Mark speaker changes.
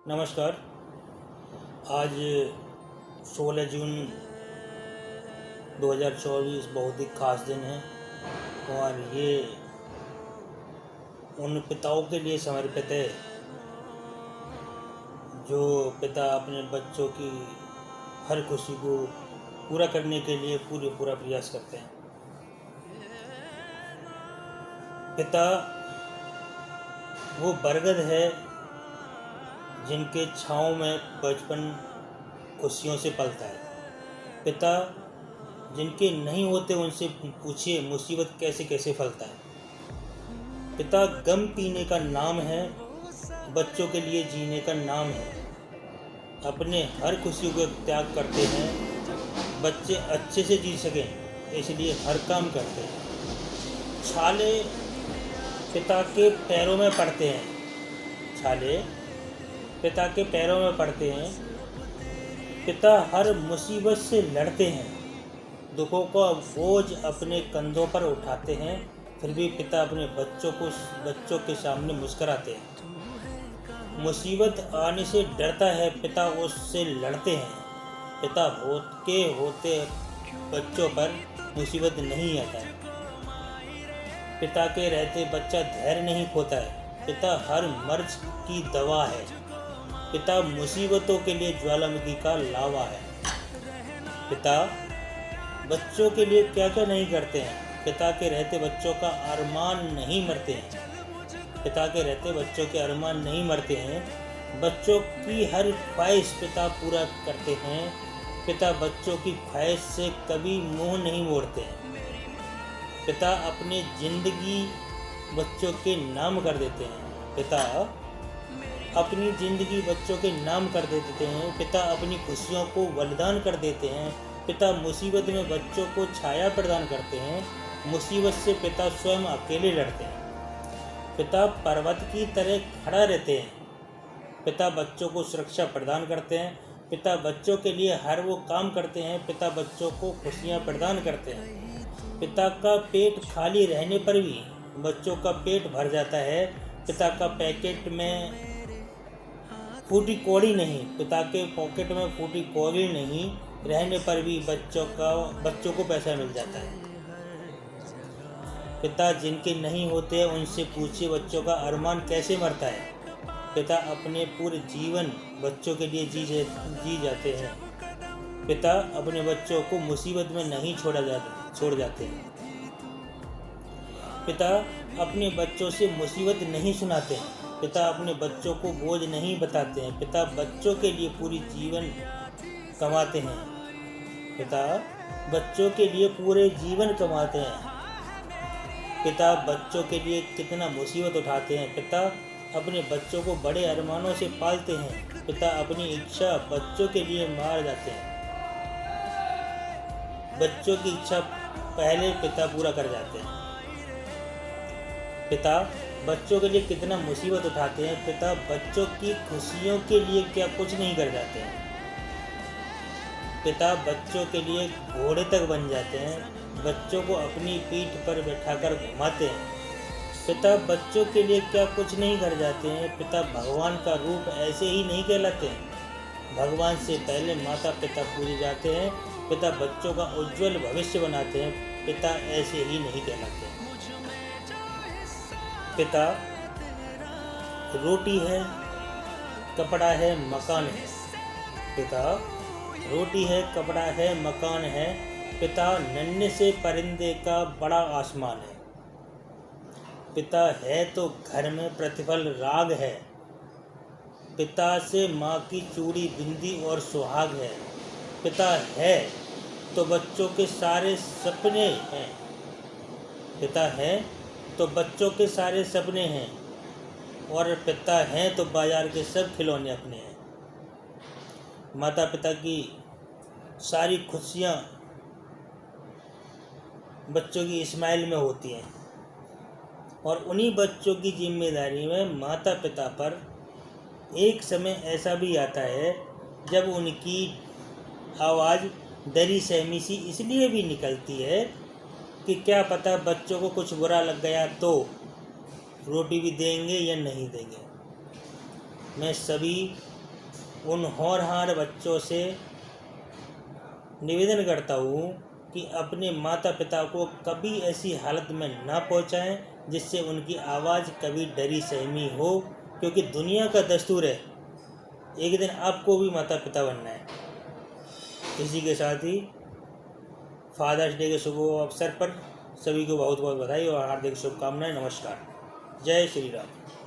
Speaker 1: नमस्कार। आज 16 जून 2024 बहुत ही खास दिन है और ये उन पिताओं के लिए समर्पित है जो पिता अपने बच्चों की हर खुशी को पूरा करने के लिए पूरा प्रयास करते हैं। पिता वो बरगद है जिनके छाँव में बचपन खुशियों से पलता है। पिता जिनके नहीं होते उनसे पूछिए मुसीबत कैसे कैसे फलता है। पिता गम पीने का नाम है, बच्चों के लिए जीने का नाम है। अपने हर खुशी को त्याग करते हैं, बच्चे अच्छे से जी सकें इसलिए हर काम करते हैं। छाले पिता के पैरों में पड़ते हैं, छाले पिता के पैरों में पड़ते हैं। पिता हर मुसीबत से लड़ते हैं, दुखों का बोझ अपने कंधों पर उठाते हैं, फिर भी पिता अपने बच्चों के सामने मुस्कराते हैं। मुसीबत आने से डरता है, पिता उससे लड़ते हैं। पिता होते बच्चों पर मुसीबत नहीं आता है। पिता के रहते बच्चा धैर्य नहीं खोता है। पिता हर मर्ज की दवा है। पिता मुसीबतों के लिए ज्वालामुखी का लावा है। पिता बच्चों के लिए क्या क्या नहीं करते हैं। पिता के रहते बच्चों का अरमान नहीं मरते हैं। पिता के रहते बच्चों के अरमान नहीं मरते हैं। बच्चों की हर ख्वाहिश पिता पूरा करते हैं। पिता बच्चों की ख्वाहिश से कभी मुंह नहीं मोड़ते हैं। पिता अपनी जिंदगी बच्चों के नाम कर देते हैं। पिता अपनी ज़िंदगी बच्चों के नाम कर देते हैं। पिता अपनी खुशियों को बलिदान कर देते हैं। पिता मुसीबत में बच्चों को छाया प्रदान करते हैं। मुसीबत से पिता स्वयं अकेले लड़ते हैं। पिता पर्वत की तरह खड़ा रहते हैं। पिता बच्चों को सुरक्षा प्रदान करते हैं। पिता बच्चों के लिए हर वो काम करते हैं। पिता बच्चों को खुशियाँ प्रदान करते हैं। पिता का पेट खाली रहने पर भी बच्चों का पेट भर जाता है। पिता का पैकेट में फूटी कौड़ी नहीं, पिता के पॉकेट में फूटी कौड़ी नहीं रहने पर भी बच्चों को पैसा मिल जाता है। पिता जिनके नहीं होते उनसे पूछिए बच्चों का अरमान कैसे मरता है। पिता अपने पूरे जीवन बच्चों के लिए जी जाते हैं। पिता अपने बच्चों को मुसीबत में नहीं छोड़ जाते हैं। पिता अपने बच्चों से मुसीबत नहीं सुनाते हैं। पिता अपने बच्चों को बोझ नहीं बताते हैं। पिता बच्चों के लिए पूरी जीवन कमाते हैं। पिता बच्चों के लिए पूरे जीवन कमाते हैं। पिता बच्चों के लिए कितना मुसीबत उठाते हैं। पिता अपने बच्चों को बड़े अरमानों से पालते हैं। पिता अपनी इच्छा बच्चों के लिए मार जाते हैं। बच्चों की इच्छा पहले पिता पूरा कर जाते हैं। पिता बच्चों के लिए कितना मुसीबत उठाते हैं। पिता बच्चों की खुशियों के लिए क्या कुछ नहीं कर जाते हैं। पिता बच्चों के लिए घोड़े तक बन जाते हैं। बच्चों को अपनी पीठ पर बैठाकर घुमाते हैं। पिता बच्चों के लिए क्या कुछ नहीं कर जाते हैं। पिता भगवान का रूप ऐसे ही नहीं कहलाते हैं। भगवान से पहले माता पिता पूजे जाते हैं। पिता बच्चों का उज्जवल भविष्य बनाते हैं। पिता ऐसे ही नहीं कहलाते हैं। पिता रोटी है, कपड़ा है, मकान है। पिता रोटी है, कपड़ा है, मकान है। पिता नन्हे से परिंदे का बड़ा आसमान है। पिता है तो घर में प्रतिफल राग है। पिता से माँ की चूड़ी बिंदी और सुहाग है। पिता है तो बच्चों के सारे सपने हैं। पिता है तो बच्चों के सारे सपने हैं और पिता हैं तो बाजार के सब खिलौने अपने हैं। माता पिता की सारी खुशियाँ बच्चों की स्माइल में होती हैं और उन्हीं बच्चों की जिम्मेदारी में माता पिता पर एक समय ऐसा भी आता है जब उनकी आवाज़ डरी सहमी सी इसलिए भी निकलती है कि क्या पता बच्चों को कुछ बुरा लग गया तो रोटी भी देंगे या नहीं देंगे। मैं सभी उन होनहार बच्चों से निवेदन करता हूँ कि अपने माता पिता को कभी ऐसी हालत में ना पहुँचाएं जिससे उनकी आवाज़ कभी डरी सहमी हो, क्योंकि दुनिया का दस्तूर है एक दिन आपको भी माता पिता बनना है। इसी के साथ ही फादर्स डे के शुभ अवसर पर सभी को बहुत बहुत बधाई और हार्दिक शुभकामनाएं। नमस्कार। जय श्री राम।